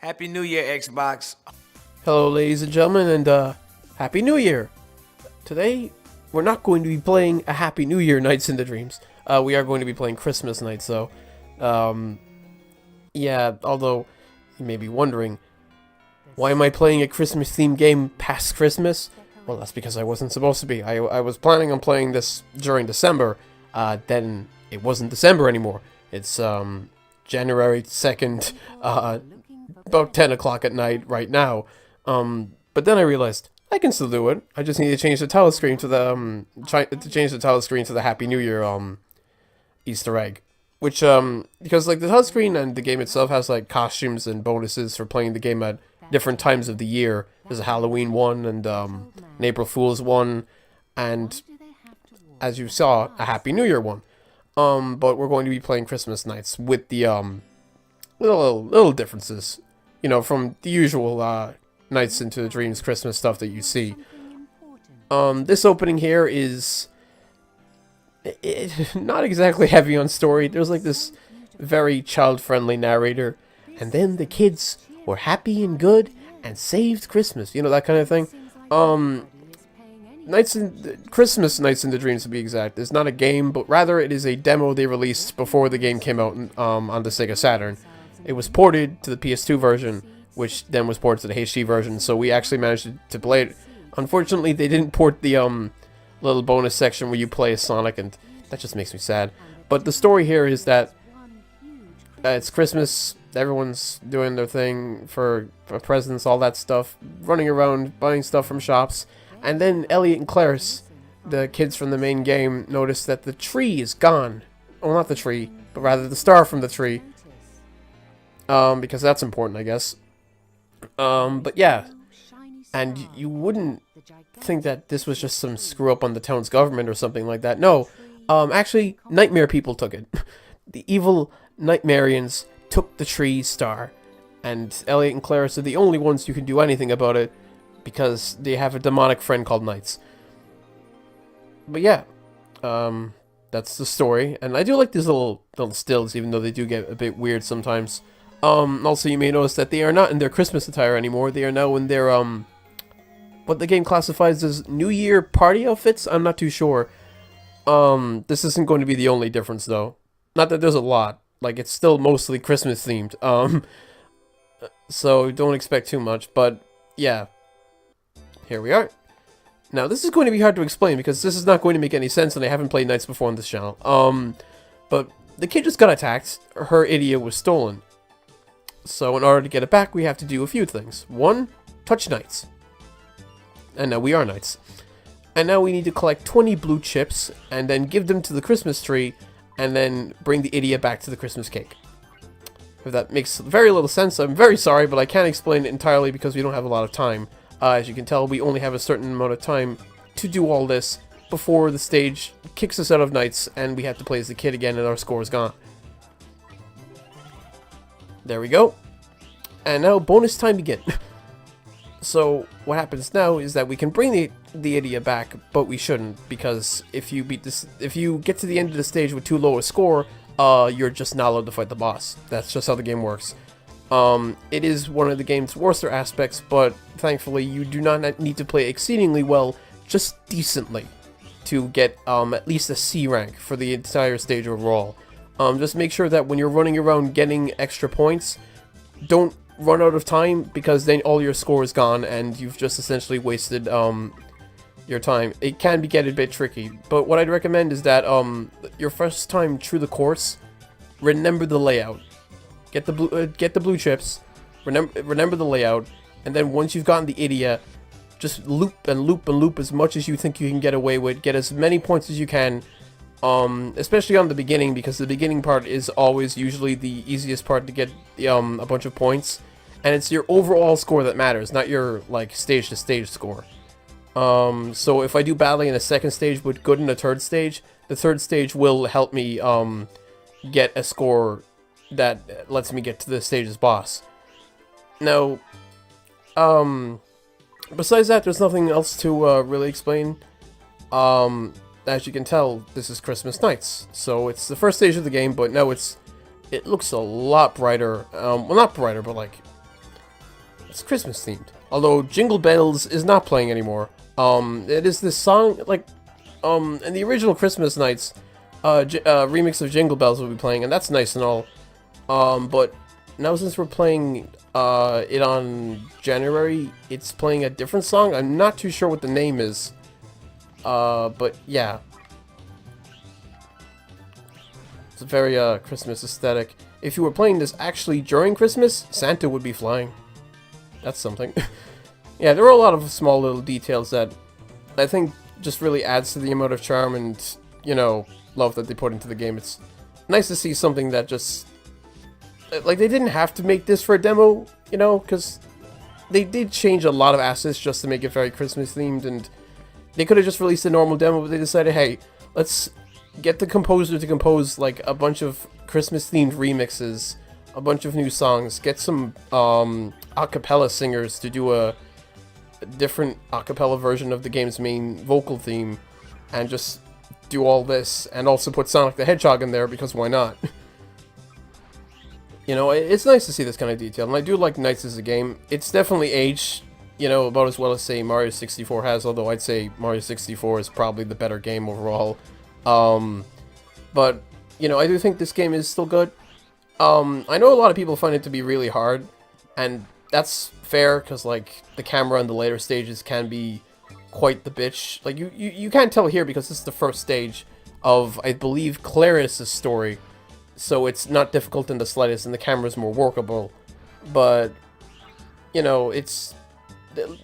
Happy New Year, Xbox. Hello, ladies and gentlemen, and Happy New Year! Today, we're not going to be playing a Happy New Year Nights in the Dreams. We are going to be playing Christmas Nights, though. Yeah, although you may be wondering, why am I playing a Christmas-themed game past Christmas? Well, that's because I wasn't supposed to be. I was planning on playing this during December, then it wasn't December anymore. It's, January 2nd, about 10 o'clock at night right now. But then I realized I can still do it. I just need to change the title screen to the Happy New Year Easter egg, which because like the title screen and the game itself has like costumes and bonuses for playing the game at different times of the year. There's a Halloween one and an April Fool's one, and as you saw, a Happy New Year one. But we're going to be playing Christmas Nights with the little differences, you know, from the usual Nights into the Dreams Christmas stuff that you see. This opening here is not exactly heavy on story. There's like this very child-friendly narrator, and then the kids were happy and good and saved Christmas. You know, that kind of thing. Christmas Nights in the Dreams, to be exact, is not a game, but rather it is a demo they released before the game came out on the Sega Saturn. It was ported to the PS2 version, which then was ported to the HD version, so we actually managed to play it. Unfortunately, they didn't port the little bonus section where you play as Sonic, and that just makes me sad. But the story here is that it's Christmas, everyone's doing their thing for presents, all that stuff, running around, buying stuff from shops, and then Elliot and Clarice, the kids from the main game, notice that the tree is gone. Well, not the tree, but rather the star from the tree. Because that's important, I guess. But yeah. And you wouldn't think that this was just some screw up on the town's government or something like that. No. Actually, Nightmare people took it. The evil Nightmarians took the tree star. And Elliot and Clarice are the only ones who can do anything about it, because they have a demonic friend called Knights. But yeah, that's the story, and I do like these little stills, even though they do get a bit weird sometimes. Also, you may notice that they are not in their Christmas attire anymore. They are now in their, what the game classifies as New Year party outfits? I'm not too sure. This isn't going to be the only difference, though. Not that there's a lot. Like, it's still mostly Christmas themed. So don't expect too much, but yeah. Here we are. Now, this is going to be hard to explain because this is not going to make any sense, and I haven't played Nights before on this channel. But the kid just got attacked. Her idiot was stolen. So in order to get it back, we have to do a few things. One, touch Knights. And now we are Knights. And now we need to collect 20 blue chips, and then give them to the Christmas tree, and then bring the idiot back to the Christmas cake. If that makes very little sense, I'm very sorry, but I can't explain it entirely because we don't have a lot of time. As you can tell, we only have a certain amount of time to do all this before the stage kicks us out of Nights and we have to play as the kid again and our score is gone. There we go. And now bonus time begin. So what happens now is that we can bring the idiot back, but we shouldn't, because if you get to the end of the stage with too low a score, you're just not allowed to fight the boss. That's just how the game works. It is one of the game's worst aspects, but thankfully you do not need to play exceedingly well, just decently, to get at least a C rank for the entire stage overall. Just make sure that when you're running around getting extra points, don't run out of time, because then all your score is gone and you've just essentially wasted your time. It can get a bit tricky, but what I'd recommend is that your first time through the course, remember the layout. Get the blue chips, remember the layout, and then once you've gotten the idiot, just loop and loop and loop as much as you think you can get away with. Get as many points as you can, especially on the beginning, because the beginning part is always usually the easiest part to get a bunch of points, and it's your overall score that matters, not your like stage to stage score. So if I do badly in the second stage but good in the third stage will help me get a score that lets me get to the stage's boss. Now, besides that, there's nothing else to really explain. As you can tell, this is Christmas Nights, so it's the first stage of the game, but now it looks a lot brighter. Well, not brighter, but like it's Christmas themed. Although Jingle Bells is not playing anymore. It is this song, like, in the original Christmas nights, remix of Jingle Bells will be playing, and that's nice and all. But now since we're playing it on January, it's playing a different song. I'm not too sure what the name is. But yeah. It's a very Christmas aesthetic. If you were playing this actually during Christmas, Santa would be flying. That's something. Yeah, there are a lot of small little details that I think just really adds to the amount of charm and, you know, love that they put into the game. It's nice to see something that just... Like, they didn't have to make this for a demo, you know, because they did change a lot of assets just to make it very Christmas themed, and they could have just released a normal demo, but they decided, hey, let's get the composer to compose, like, a bunch of Christmas-themed remixes, a bunch of new songs, get some a cappella singers to do a different a cappella version of the game's main vocal theme, and just do all this, and also put Sonic the Hedgehog in there, because why not? You know, it's nice to see this kind of detail, and I do like NiGHTS as a game. It's definitely aged, you know, about as well as, say, Mario 64 has, although I'd say Mario 64 is probably the better game overall. But, you know, I do think this game is still good. I know a lot of people find it to be really hard, and that's fair, because, like, the camera in the later stages can be quite the bitch. Like, you can't tell here because this is the first stage of, I believe, Claris's story. So it's not difficult in the slightest, and the camera's more workable. But, you know, it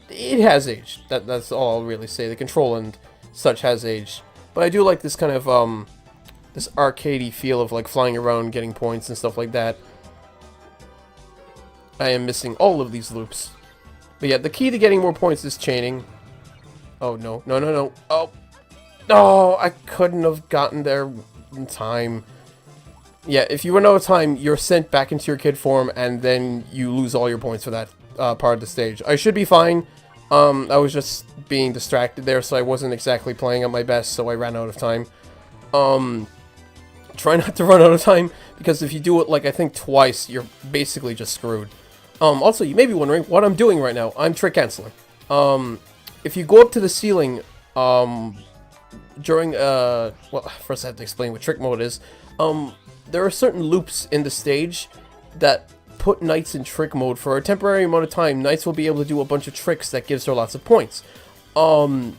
has aged. That's all I'll really say. The control and such has aged. But I do like this kind of, this arcadey feel of, like, flying around, getting points and stuff like that. I am missing all of these loops. But yeah, the key to getting more points is chaining. Oh, no. No, no, no. Oh. No, I couldn't have gotten there in time. Yeah, if you run out of time, you're sent back into your kid form, and then you lose all your points for that part of the stage. I should be fine. I was just being distracted there, so I wasn't exactly playing at my best, so I ran out of time. Try not to run out of time, because if you do it, like, I think twice, you're basically just screwed. Also, you may be wondering what I'm doing right now. I'm trick canceling. If you go up to the ceiling, during, well, first I have to explain what trick mode is. There are certain loops in the stage that put NiGHTS in trick mode. For a temporary amount of time, NiGHTS will be able to do a bunch of tricks that gives her lots of points. Or,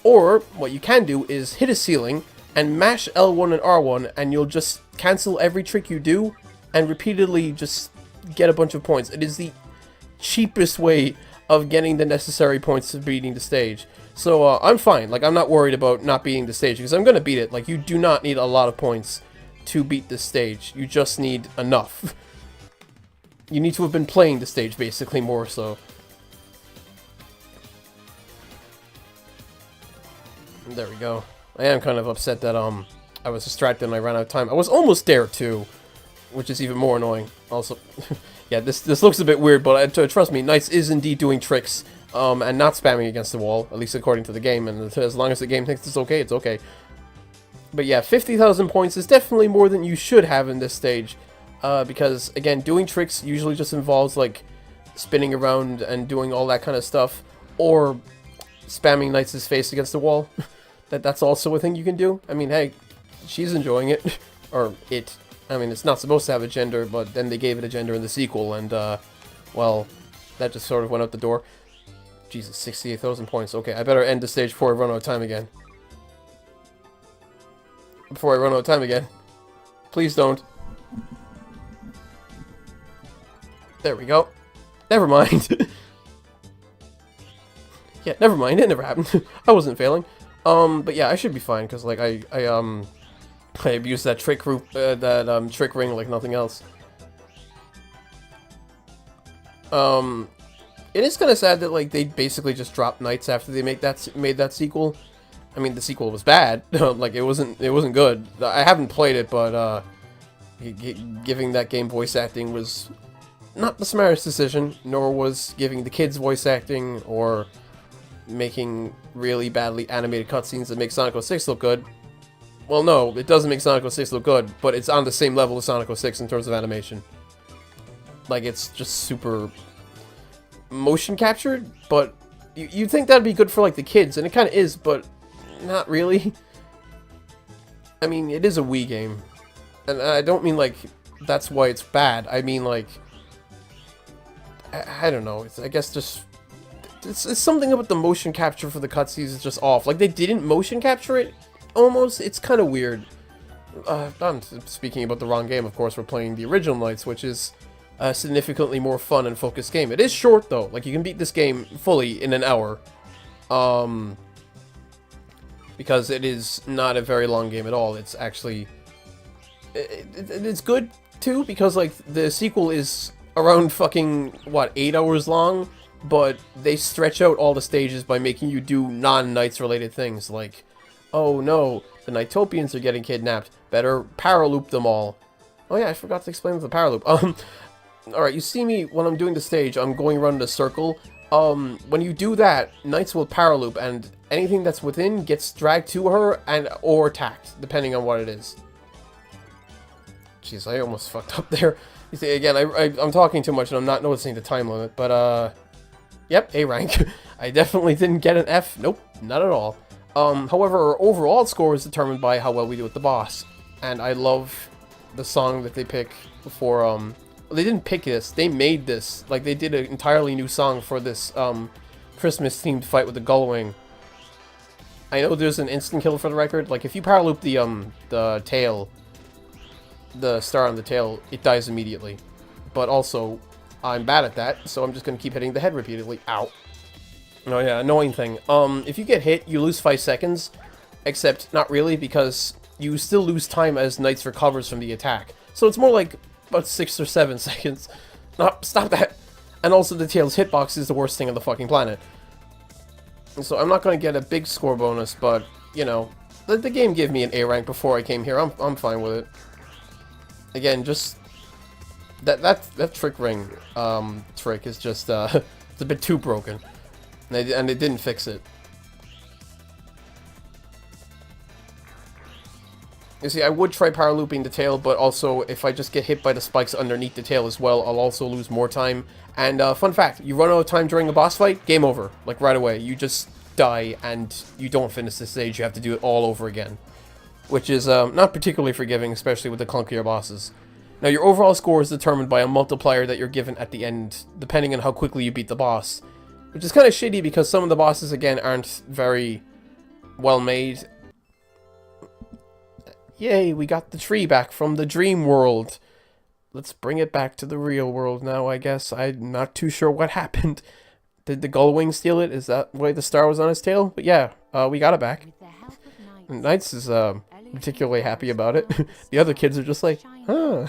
what you can do is hit a ceiling and mash L1 and R1, and you'll just cancel every trick you do, and repeatedly just get a bunch of points. It is the cheapest way of getting the necessary points to beating the stage. So, I'm fine. Like, I'm not worried about not beating the stage, because I'm gonna beat it. Like, you do not need a lot of points to beat this stage. You just need enough. You need to have been playing the stage, basically, more so. There we go. I am kind of upset that, I was distracted and I ran out of time. I was almost there, too, which is even more annoying. Also, yeah, this looks a bit weird, but trust me, NiGHTS is indeed doing tricks, and not spamming against the wall, at least according to the game, and as long as the game thinks it's okay, it's okay. But yeah, 50,000 points is definitely more than you should have in this stage, because, again, doing tricks usually just involves, like, spinning around and doing all that kind of stuff, or spamming NiGHTS' face against the wall. That's also a thing you can do. I mean, hey, she's enjoying it, or it. I mean, it's not supposed to have a gender, but then they gave it a gender in the sequel, and, well, that just sort of went out the door. Jesus, 68,000 points. Okay, I better end the stage before I run out of time again. Before I run out of time again. Please don't. There we go. Never mind. Yeah, never mind. It never happened. I wasn't failing. But yeah, I should be fine, because, like, I abused that trick group, trick ring like nothing else. It is kind of sad that, like, they basically just dropped NiGHTS after they made that sequel. I mean, the sequel was bad. Like, it wasn't good. I haven't played it, but, giving that game voice acting was not the smartest decision, nor was giving the kids voice acting, or making really badly animated cutscenes that make Sonic 06 look good. Well, no, it doesn't make Sonic 06 look good, but it's on the same level as Sonic 06 in terms of animation. Like, it's just super... motion captured, but you'd think that'd be good for, like, the kids, and it kind of is, but not really. I mean, it is a Wii game, and I don't mean, like, that's why it's bad. I mean, like, I don't know, I guess just, it's something about the motion capture for the cutscenes is just off. Like, they didn't motion capture it, almost. It's kind of weird. I'm speaking about the wrong game, of course. We're playing the original NiGHTS, which is a significantly more fun and focused game. It is short, though. Like, you can beat this game fully in an hour. Because it is not a very long game at all. It's actually... It's good, too, because, like, the sequel is around fucking, what, 8 hours long? But they stretch out all the stages by making you do non-NiGHTS related things, like, oh no, the Nightopians are getting kidnapped. Better paraloop them all. Oh yeah, I forgot to explain the paraloop. Alright, you see me when I'm doing the stage, I'm going around in a circle. When you do that, NiGHTS will paraloop, and anything that's within gets dragged to her and or attacked, depending on what it is. Jeez, I almost fucked up there. You see, again, I'm talking too much and I'm not noticing the time limit, but, yep, A rank. I definitely didn't get an F. Nope, not at all. However, our overall score is determined by how well we do with the boss. And I love the song that they pick for, they didn't pick this, they made this. Like, they did an entirely new song for this, Christmas-themed fight with the Gullwing. I know there's an instant kill for the record. Like, if you paraloop the tail, the star on the tail, it dies immediately. But also, I'm bad at that, so I'm just gonna keep hitting the head repeatedly. Ow. Oh yeah, annoying thing. If you get hit, you lose 5 seconds. Except, not really, because you still lose time as NiGHTS recovers from the attack. So it's more like about 6 or 7 seconds. No, stop that! And also the tail's hitbox is the worst thing on the fucking planet. So I'm not gonna get a big score bonus, but, you know, the game gave me an A rank before I came here. I'm fine with it. Again, just... That trick ring, trick is just, it's a bit too broken. And they didn't fix it. You see, I would try power looping the tail, but also if I just get hit by the spikes underneath the tail as well, I'll also lose more time. And fun fact, you run out of time during a boss fight, game over. Like right away. You just die and you don't finish the stage, you have to do it all over again. Which is not particularly forgiving, especially with the clunkier bosses. Now your overall score is determined by a multiplier that you're given at the end, depending on how quickly you beat the boss. Which is kind of shitty because some of the bosses, again, aren't very well made. Yay, we got the tree back from the dream world. Let's bring it back to the real world now, I guess. I'm not too sure what happened. Did the Gullwing steal it? Is that why the star was on his tail? But yeah, we got it back. NiGHTS is particularly happy about it. The other kids are just like, huh.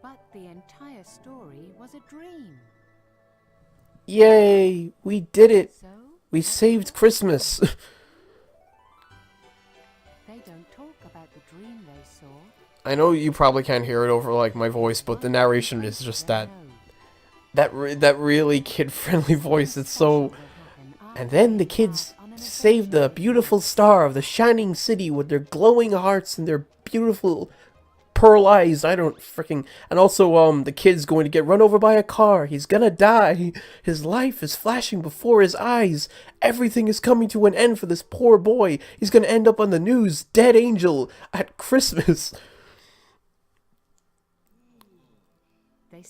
But the entire story was a dream. Yay! We did it! We saved Christmas! They don't talk about the dream they saw. I know you probably can't hear it over like my voice, but the narration is just that really kid-friendly voice. It's so... And then the kids saved the beautiful star of the shining city with their glowing hearts and their beautiful... pearl eyes, I don't freaking... And also, the kid's going to get run over by a car. He's gonna die. His life is flashing before his eyes. Everything is coming to an end for this poor boy. He's gonna end up on the news, dead angel, at Christmas.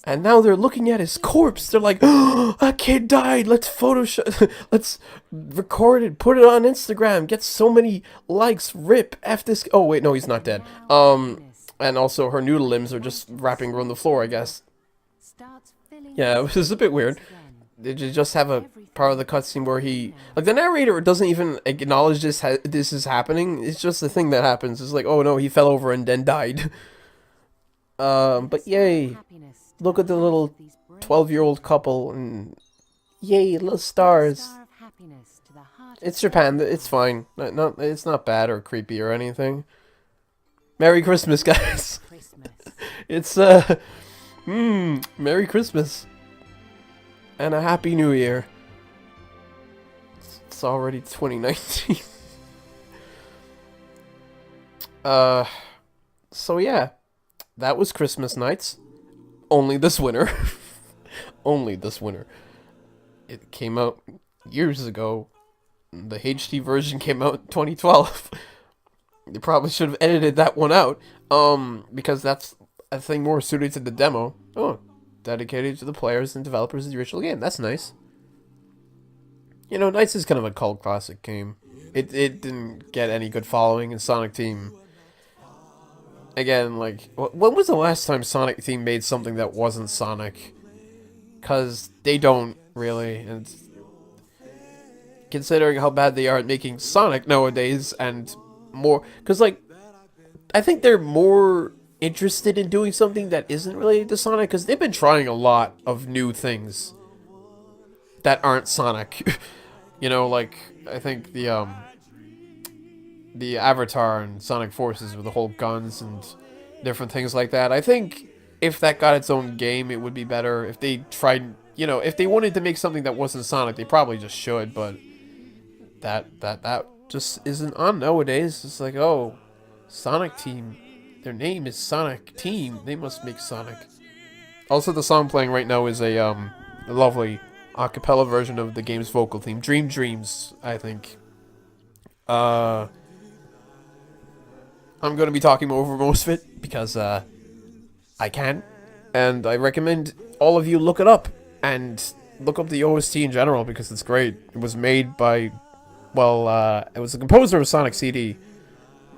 And now they're looking at his corpse. They're like, oh, a kid died. Let's Photoshop... Let's record it, put it on Instagram, get so many likes, rip, F this... Oh, wait, no, he's not dead. And also, her noodle limbs are just wrapping around the floor, I guess. Yeah, it was a bit weird. Did you just have a part of the cutscene where he... Like, the narrator doesn't even acknowledge this is happening. It's just a thing that happens. It's like, oh no, he fell over and then died. But yay. Look at the little 12-year-old couple, and... Yay, little stars. It's Japan, it's fine. It's not bad or creepy or anything. Merry Christmas, guys. It's, Merry Christmas. And a Happy New Year. It's already 2019. So yeah. That was Christmas NiGHTS. Only this winter. only this winter. It came out years ago. The HD version came out in 2012. They probably should have edited that one out. Because that's a thing more suited to the demo. Oh, dedicated to the players and developers of the original game. That's nice. You know, NiGHTS is kind of a cult classic game. It didn't get any good following, and Sonic Team... Again, like, when was the last time Sonic Team made something that wasn't Sonic? Because they don't, really, and... Considering how bad they are at making Sonic nowadays, and more... Because, like, I think they're more interested in doing something that isn't related to Sonic, because they've been trying a lot of new things that aren't Sonic. You know, like, I think the Avatar and Sonic Forces with the whole guns and different things like that. I think if that got its own game, it would be better. If they tried, you know, if they wanted to make something that wasn't Sonic, they probably just should, but that just isn't on nowadays. It's like, oh, Sonic Team. Their name is Sonic Team. They must make Sonic. Also, the song playing right now is a lovely a cappella version of the game's vocal theme, Dream Dreams, I think. I'm going to be talking over most of it because I can, and I recommend all of you look it up and look up the OST in general because it's great. It was made by, well, it was the composer of Sonic CD.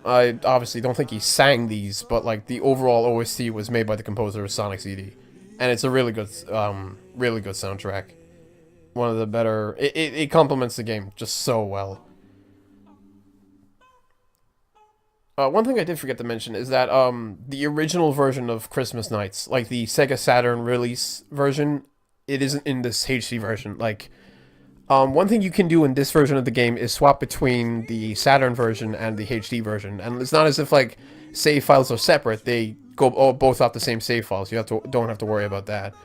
I obviously don't think he sang these, but like the overall OST was made by the composer of Sonic CD, and it's a really good soundtrack. One of the better. It complements the game just so well. One thing I did forget to mention is that the original version of Christmas Nights, like the Sega Saturn release version, it isn't in this HD version. Like, one thing you can do in this version of the game is swap between the Saturn version and the HD version, and it's not as if like save files are separate. They go both off the same save files. You don't have to worry about that.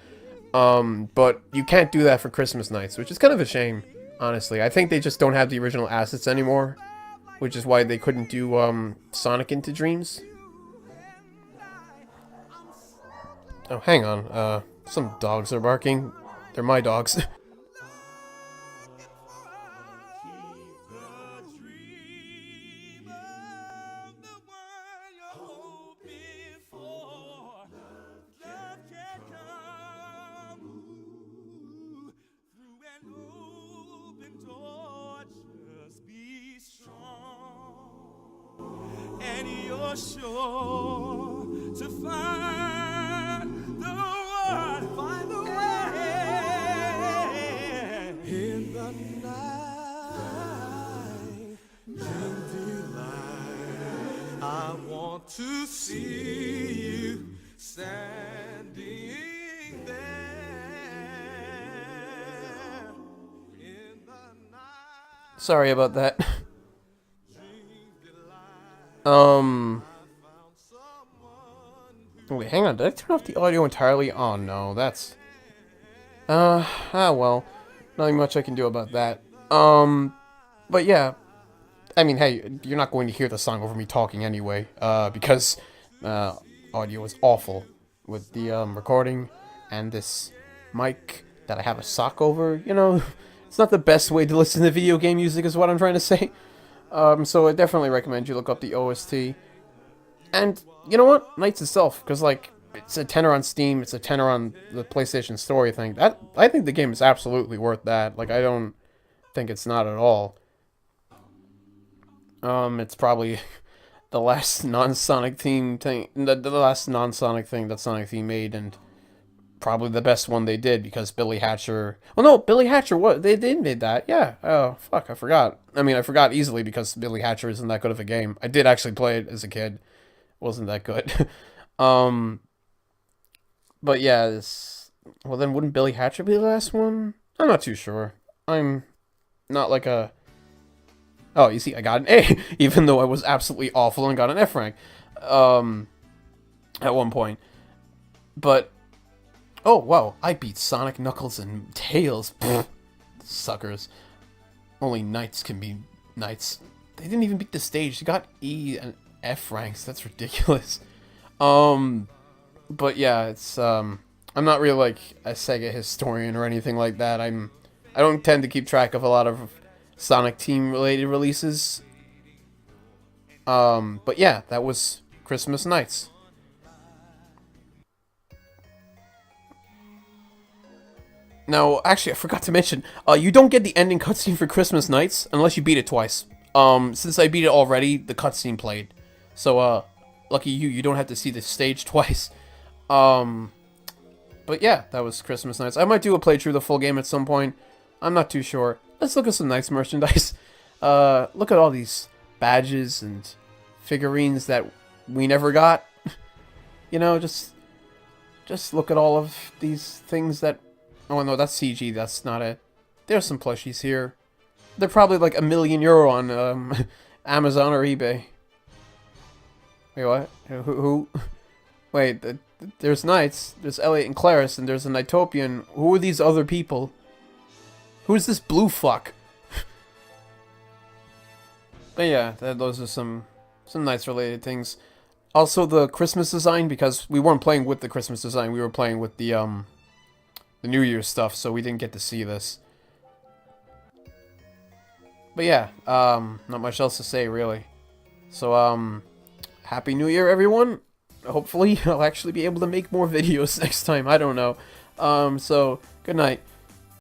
But you can't do that for Christmas Nights, which is kind of a shame, honestly. I think they just don't have the original assets anymore, which is why they couldn't do Sonic Into Dreams. Oh, hang on. Some dogs are barking. They're my dogs. And you're sure to find the one, in the night, in delight. I want to see you standing there in the night. Sorry about that. Wait, hang on, did I turn off the audio entirely? Oh no, that's... well, nothing much I can do about that. But yeah, I mean, hey, you're not going to hear the song over me talking anyway, because, audio is awful with the, recording and this mic that I have a sock over, you know, it's not the best way to listen to video game music is what I'm trying to say. So I definitely recommend you look up the OST. And, you know what? NiGHTS itself, because, like, it's a tenner on Steam, it's a tenner on the PlayStation Story thing. I think the game is absolutely worth that. Like, I don't think it's not at all. It's probably the last non-Sonic theme thing, the last non-Sonic thing that Sonic Team made, and probably the best one they did, because Billy Hatcher... Well, no, Billy Hatcher, what? They made that, yeah. Oh, fuck, I forgot. I mean, I forgot easily, because Billy Hatcher isn't that good of a game. I did actually play it as a kid. Wasn't that good. But yeah, well then wouldn't Billy Hatcher be the last one? I'm not too sure. I'm not like a... Oh, you see, I got an A, even though I was absolutely awful and got an F rank. At one point. But, oh, wow, I beat Sonic, Knuckles, and Tails. Pfft, suckers. Only knights can be knights. They didn't even beat the stage. They got E and F ranks. That's ridiculous. But yeah, it's, I I'm not really like a Sega historian or anything like that. I don't tend to keep track of a lot of Sonic Team related releases. But yeah, that was Christmas Nights. Now, actually, I forgot to mention, you don't get the ending cutscene for Christmas Nights unless you beat it twice. Since I beat it already, the cutscene played. So, lucky you, you don't have to see the stage twice. But yeah, that was Christmas Nights. I might do a playthrough of the full game at some point. I'm not too sure. Let's look at some nice merchandise. Look at all these badges and figurines that we never got. You know, just look at all of these things that... Oh no, that's CG, that's not it. There's some plushies here. They're probably like €1,000,000 on Amazon or eBay. Wait, what? Who? Wait, there's Knights, there's Elliot and Claris, and there's a Nighttopian. Who are these other people? Who's this blue fuck? But yeah, those are some Knights related things. Also the Christmas design, because we weren't playing with the Christmas design, we were playing with the New Year's stuff, so we didn't get to see this. But yeah, not much else to say, really. So, Happy New Year, everyone! Hopefully, I'll actually be able to make more videos next time, I don't know. So, good night.